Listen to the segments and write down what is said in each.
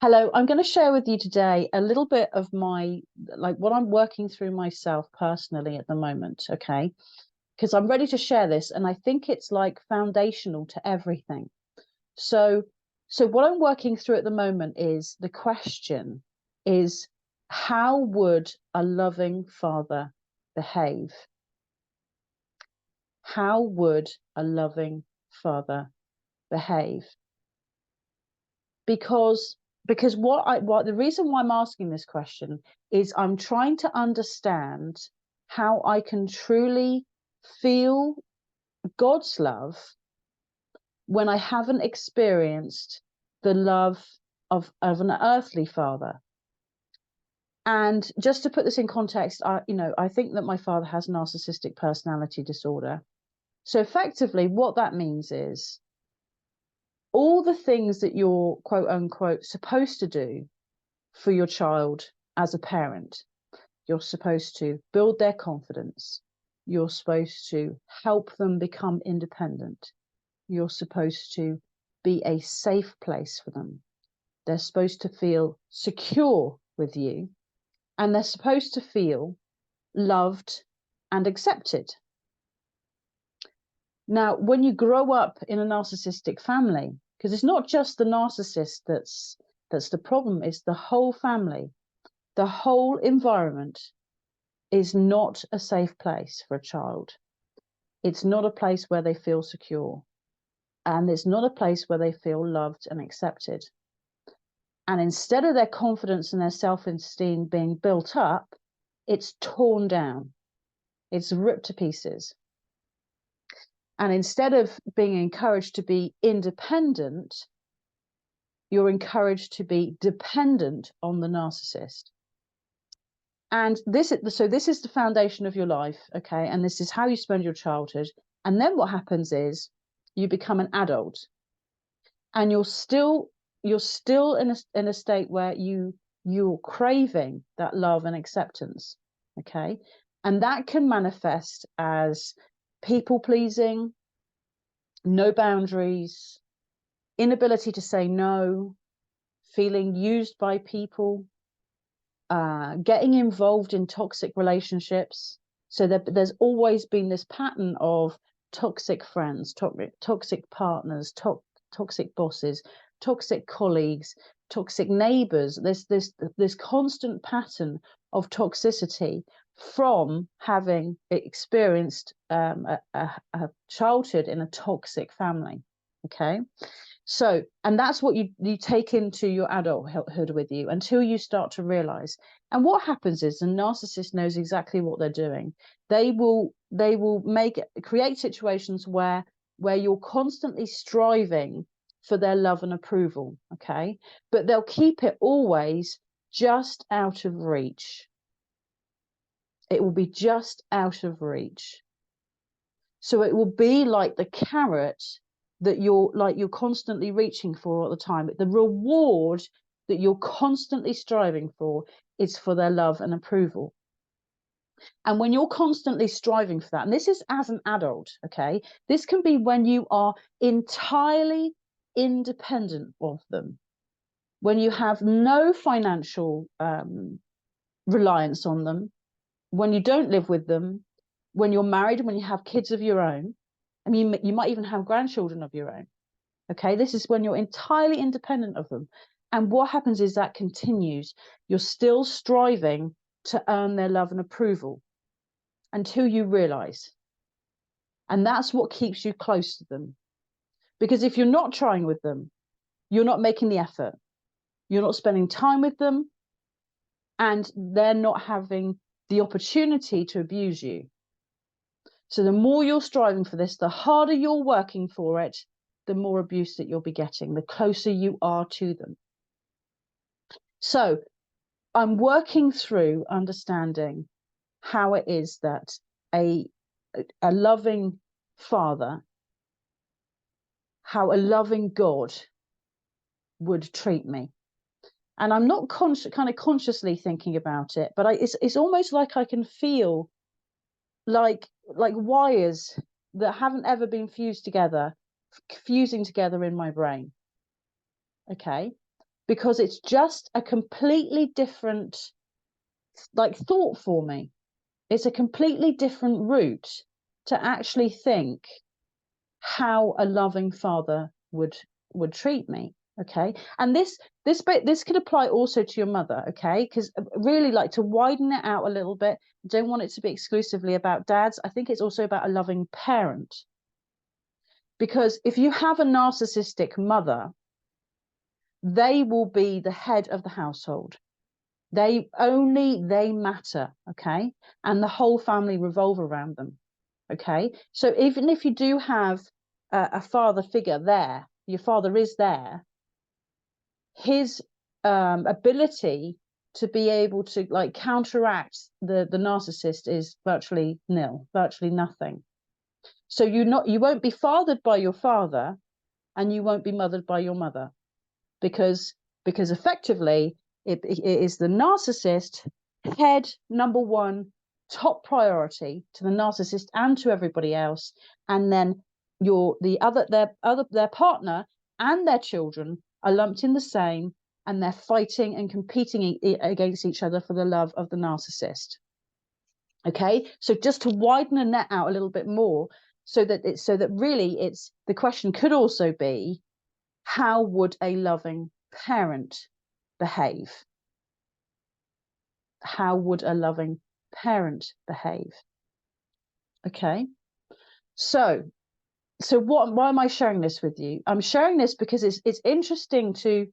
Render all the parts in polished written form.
Hello, I'm going to share with you today a little bit of like what I'm working through myself personally at the moment, okay? Because I'm ready to share this and I think it's like foundational to everything. So so what I'm working through at the moment is the question is, how would a loving father behave? How would a loving father behave? because because what the reason why I'm asking this question is I'm trying to understand how I can truly feel God's love when I haven't experienced the love of an earthly father. And just to put this in context, I think that my father has narcissistic personality disorder. So effectively what that means is all the things that you're quote unquote supposed to do for your child as a parent. You're supposed to build their confidence. You're supposed to help them become independent. You're supposed to be a safe place for them. They're supposed to feel secure with you, and they're supposed to feel loved and accepted. Now, when you grow up in a narcissistic family, because it's not just the narcissist that's the problem, it's the whole family. The whole environment is not a safe place for a child. It's not a place where they feel secure. And it's not a place where they feel loved and accepted. And instead of their confidence and their self-esteem being built up, it's torn down. It's ripped to pieces. And instead of being encouraged to be independent, you're encouraged to be dependent on the narcissist. And this is the foundation of your life, okay? And this is how you spend your childhood. And then what happens is you become an adult, and you're still in a state where you're craving that love and acceptance, okay? And that can manifest as people pleasing, no boundaries, inability to say no, feeling used by people, getting involved in toxic relationships. So there's always been this pattern of toxic friends, toxic partners, toxic bosses, toxic colleagues, toxic neighbors. There's this constant pattern of toxicity from having experienced a childhood in a toxic family. Okay. So, and that's what you take into your adulthood with you until you start to realize. And what happens is the narcissist knows exactly what they're doing. They will create situations where you're constantly striving for their love and approval, okay? But they'll keep it always just out of reach. It will be just out of reach. So it will be like the carrot that you're constantly reaching for all the time. The reward that you're constantly striving for is for their love and approval. And when you're constantly striving for that, and this is as an adult, okay, this can be when you are entirely independent of them, when you have no financial reliance on them, when you don't live with them, when you're married, when you have kids of your own. I mean, you might even have grandchildren of your own. Okay, this is when you're entirely independent of them. And what happens is that continues. You're still striving to earn their love and approval until you realize. And that's what keeps you close to them. Because if you're not trying with them, you're not making the effort, you're not spending time with them, and they're not having the opportunity to abuse you. So the more you're striving for this, the harder you're working for it, the more abuse that you'll be getting, the closer you are to them. So I'm working through understanding how it is that a loving father, how a loving God would treat me. And I'm not kind of consciously thinking about it, but it's almost like I can feel like wires that haven't ever been fusing together in my brain. Okay. because it's just a completely different like thought for me. It's a completely different route to actually think how a loving father would treat me. Okay, and this could apply also to your mother. Okay, because really like to widen it out a little bit. Don't want it to be exclusively about dads. I think it's also about a loving parent, because if you have a narcissistic mother, they will be the head of the household. They matter. Okay, and the whole family revolve around them. Okay, so even if you do have a father figure there, your father is there, his ability to be able to like counteract the narcissist is virtually nil, virtually nothing. So you won't be fathered by your father, and you won't be mothered by your mother, because effectively it is the narcissist, head number one, top priority to the narcissist and to everybody else, and then their partner and their children are lumped in the same, and they're fighting and competing against each other for the love of the narcissist. Okay, so just to widen the net out a little bit more, so that really it's the question could also be, how would a loving parent behave? How would a loving parent behave? Okay, so why am I sharing this with you? I'm sharing this because it's interesting to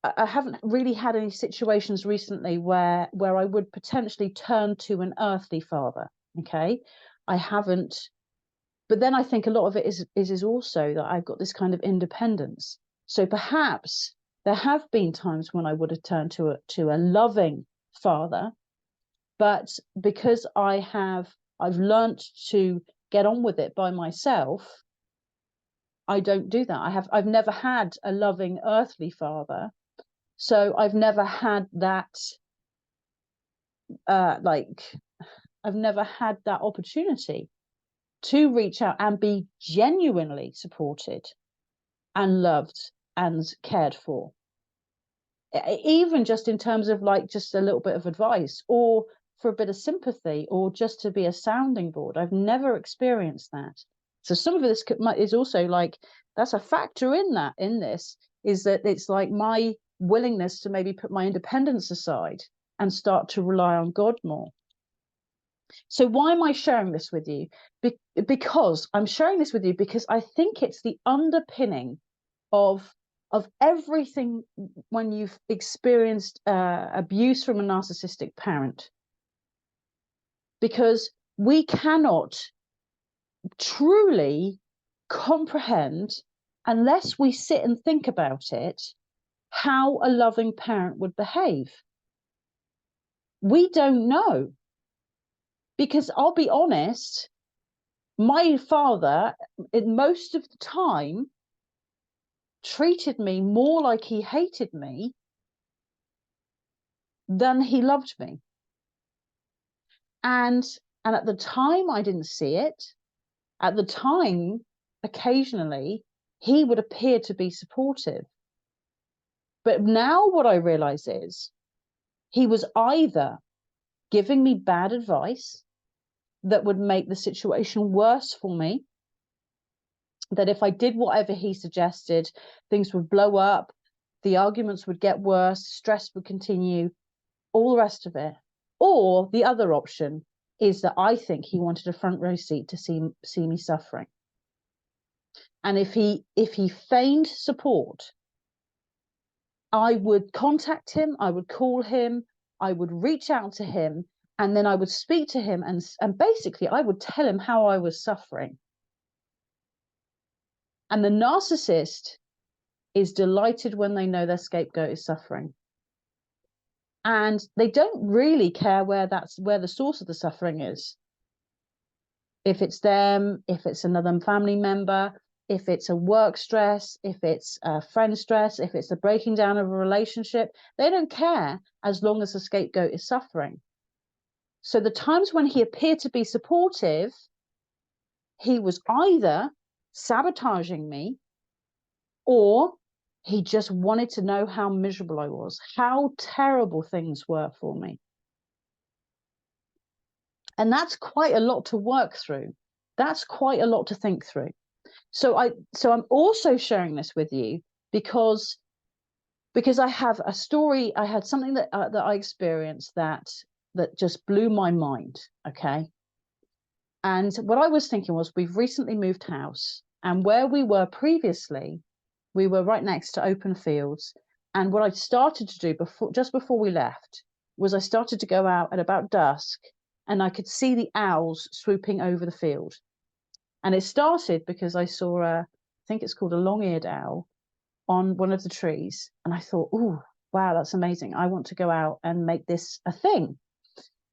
I haven't really had any situations recently where I would potentially turn to an earthly father. Okay, I haven't, but then I think a lot of it is also that I've got this kind of independence. So perhaps there have been times when I would have turned to a loving father, but because I've learned to get on with it by myself, I don't do that. I've never had a loving earthly father, so I've never had that I've never had that opportunity to reach out and be genuinely supported and loved and cared for, even just in terms of like just a little bit of advice, or for a bit of sympathy, or just to be a sounding board. I've never experienced that. So some of this is also like, that's a factor in this, is that it's like my willingness to maybe put my independence aside and start to rely on God more. So why am I sharing this with you? Because I'm sharing this with you because I think it's the underpinning of everything when you've experienced abuse from a narcissistic parent. Because we cannot truly comprehend, unless we sit and think about it, how a loving parent would behave. We don't know. Because I'll be honest, my father, most of the time, treated me more like he hated me than he loved me. And at the time, I didn't see it. At the time, occasionally, he would appear to be supportive. But now what I realize is he was either giving me bad advice that would make the situation worse for me, that if I did whatever he suggested, things would blow up, the arguments would get worse, stress would continue, all the rest of it. Or the other option is that I think he wanted a front row seat to see me suffering. And if he feigned support, I would contact him, I would call him, I would reach out to him, and then I would speak to him, and basically I would tell him how I was suffering. And the narcissist is delighted when they know their scapegoat is suffering. And they don't really care where the source of the suffering is. If it's them, if it's another family member, if it's a work stress, if it's a friend stress, if it's the breaking down of a relationship, they don't care as long as the scapegoat is suffering. So the times when he appeared to be supportive, he was either sabotaging me, or He just wanted to know how miserable I was, how terrible things were for me. And that's quite a lot to work through. That's quite a lot to think through. So I'm also sharing this with you because I have a story. I had something that I experienced that just blew my mind. Okay. And what I was thinking was, we've recently moved house, and where we were previously, we were right next to open fields. And what I started to do just before we left, was I started to go out at about dusk, and I could see the owls swooping over the field. And it started because I saw I think it's called a long-eared owl, on one of the trees. And I thought, oh, wow, that's amazing. I want to go out and make this a thing.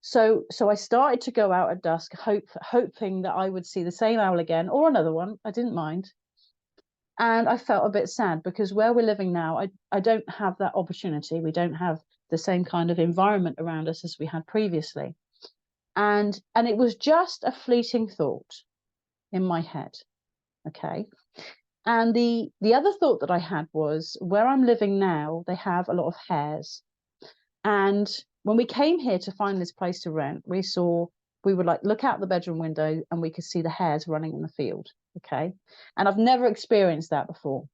So I started to go out at dusk, hoping that I would see the same owl again, or another one. I didn't mind. And I felt a bit sad because where we're living now, I don't have that opportunity. We don't have the same kind of environment around us as we had previously. And it was just a fleeting thought in my head. Okay. And the other thought that I had was, where I'm living now, they have a lot of hares. And when we came here to find this place to rent, we would like look out the bedroom window and we could see the hares running in the field. Okay. And I've never experienced that before.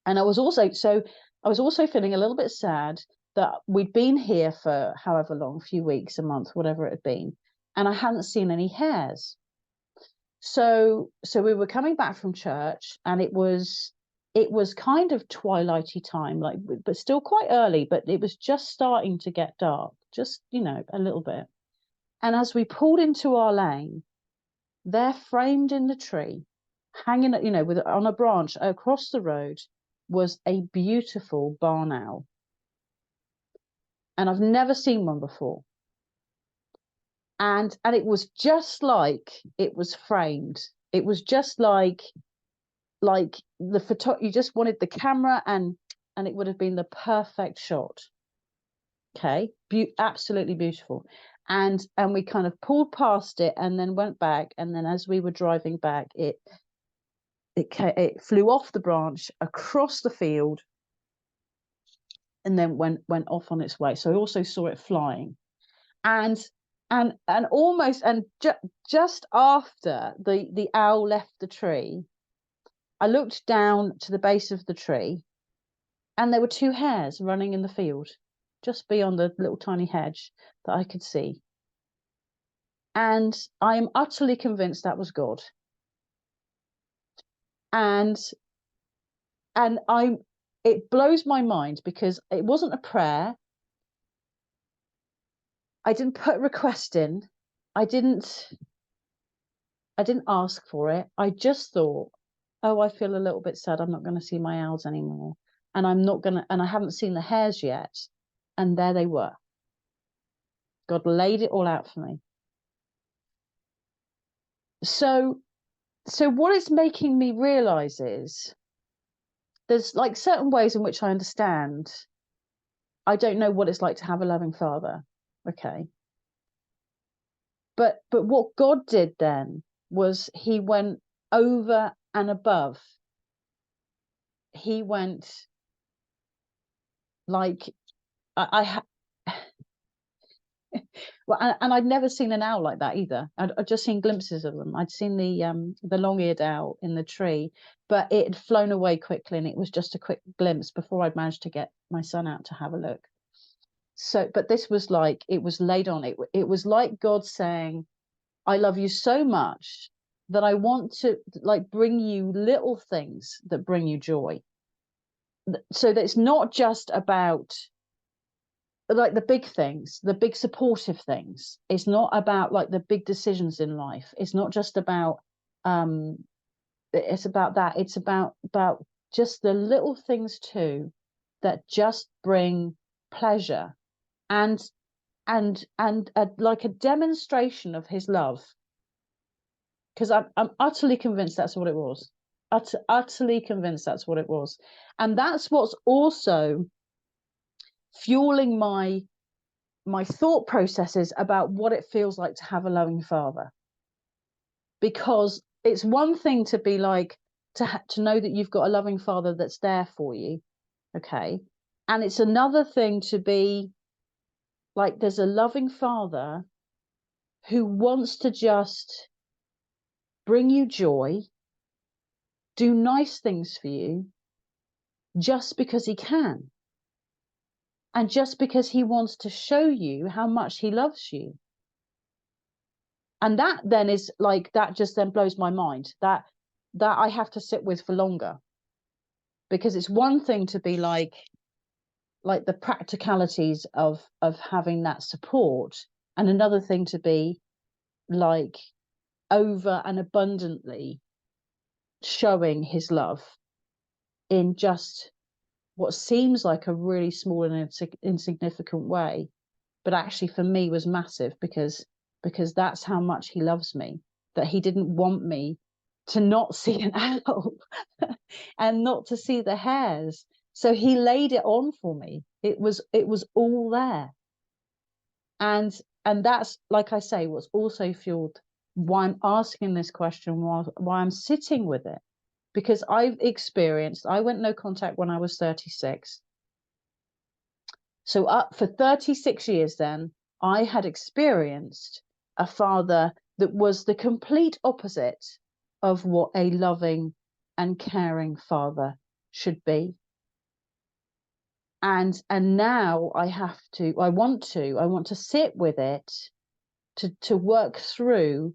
And I was also feeling a little bit sad that we'd been here for however long, a few weeks, a month, whatever it had been, and I hadn't seen any hares. So we were coming back from church, and it was kind of twilighty time, like, but still quite early, but it was just starting to get dark, just, a little bit. And as we pulled into our lane, there, framed in the tree, hanging, on a branch across the road, was a beautiful barn owl. And I've never seen one before. And it was just like it was framed. It was just like the photo. You just wanted the camera, and it would have been the perfect shot. Okay, absolutely beautiful. And we kind of pulled past it, and then went back. And then as we were driving back, it flew off the branch across the field, and then went off on its way. So I also saw it flying. And almost, and just after the owl left the tree, I looked down to the base of the tree, and there were two hares running in the field, just beyond the little tiny hedge that I could see. And I am utterly convinced that was God. And it blows my mind, because it wasn't a prayer. I didn't put a request in. I didn't ask for it. I just thought, oh, I feel a little bit sad. I'm not going to see my owls anymore. And I haven't seen the hares yet. And there they were. God laid it all out for me. So what it's making me realize is, there's like certain ways in which I understand I don't know what it's like to have a loving father. Okay. But what God did then was, he went over and above. He went, like, well, and I'd never seen an owl like that either. I'd just seen glimpses of them. I'd seen the long-eared owl in the tree, but it had flown away quickly, and it was just a quick glimpse before I'd managed to get my son out to have a look. So, but this was like, it was laid on. It was like God saying, I love you so much that I want to, like, bring you little things that bring you joy. So that it's not just about, like, the big things, the big supportive things. It's not about, like, the big decisions in life. It's not just about it's about that. It's about just the little things too, that just bring pleasure, and like a demonstration of his love. Because I'm utterly convinced that's what it was. Utterly convinced that's what it was. And that's what's also fueling my thought processes about what it feels like to have a loving father. Because it's one thing to be like, to know that you've got a loving father that's there for you. Okay. And it's another thing to be like, there's a loving father who wants to just bring you joy, do nice things for you, just because he can. And just because he wants to show you how much he loves you. And that then is like, that just then blows my mind, that I have to sit with for longer. Because it's one thing to be like the practicalities of having that support, and another thing to be like over and abundantly showing his love in just what seems like a really small and insignificant way, but actually for me was massive, because that's how much he loves me, that he didn't want me to not see an adult and not to see the hairs. So he laid it on for me. It was all there. And that's, like I say, what's also fueled why I'm asking this question, why I'm sitting with it. Because I went no contact when I was 36. So up for 36 years then, I had experienced a father that was the complete opposite of what a loving and caring father should be. And now I want to sit with it, to work through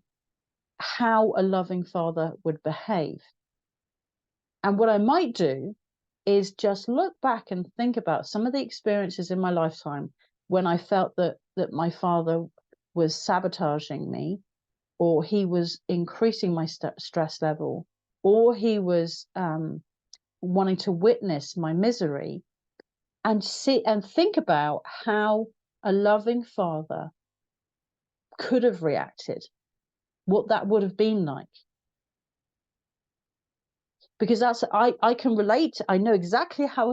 how a loving father would behave. And what I might do is just look back and think about some of the experiences in my lifetime when I felt that my father was sabotaging me, or he was increasing my stress level, or he was wanting to witness my misery, and think about how a loving father could have reacted, what that would have been like. Because that's, I can relate. I know exactly how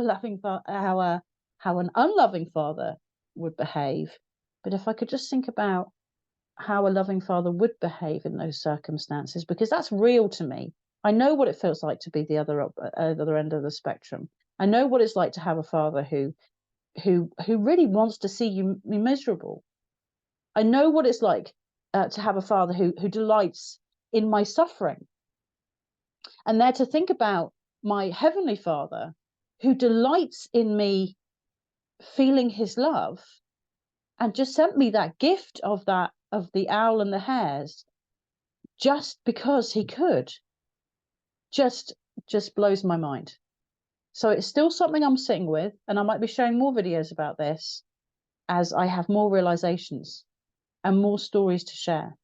how an unloving father would behave. But if I could just think about how a loving father would behave in those circumstances, because that's real to me. I know what it feels like to be the other end of the spectrum. I know what it's like to have a father who really wants to see you miserable. I know what it's like to have a father who delights in my suffering. And there to think about my heavenly father who delights in me feeling his love, and just sent me that gift of the owl and the hares just because he could, just blows my mind. So it's still something I'm sitting with, and I might be sharing more videos about this as I have more realizations and more stories to share.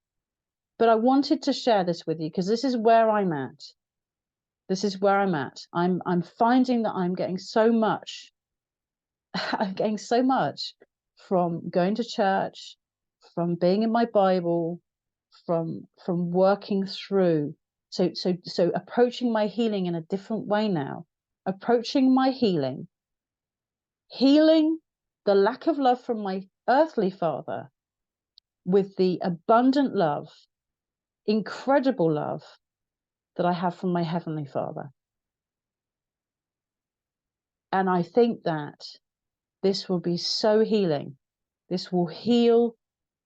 But I wanted to share this with you because this is where I'm at. This is where I'm at. I'm finding that I'm getting so much. I'm getting so much from going to church, from being in my Bible, from working through. So approaching my healing in a different way now. Approaching my healing the lack of love from my earthly father with the abundant love, incredible love that I have from my heavenly father. And I think that this will be so healing. This will heal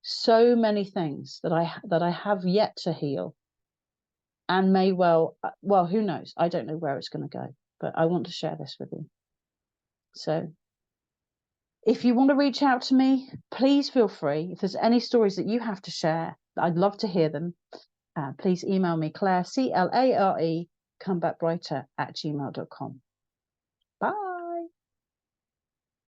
so many things that I have yet to heal, and may well, who knows? I don't know where it's going to go, but I want to share this with you. So if you want to reach out to me, please feel free. If there's any stories that you have to share, I'd love to hear them. Please email me, Clare, CLARE, comebackbrighter@gmail.com. Bye.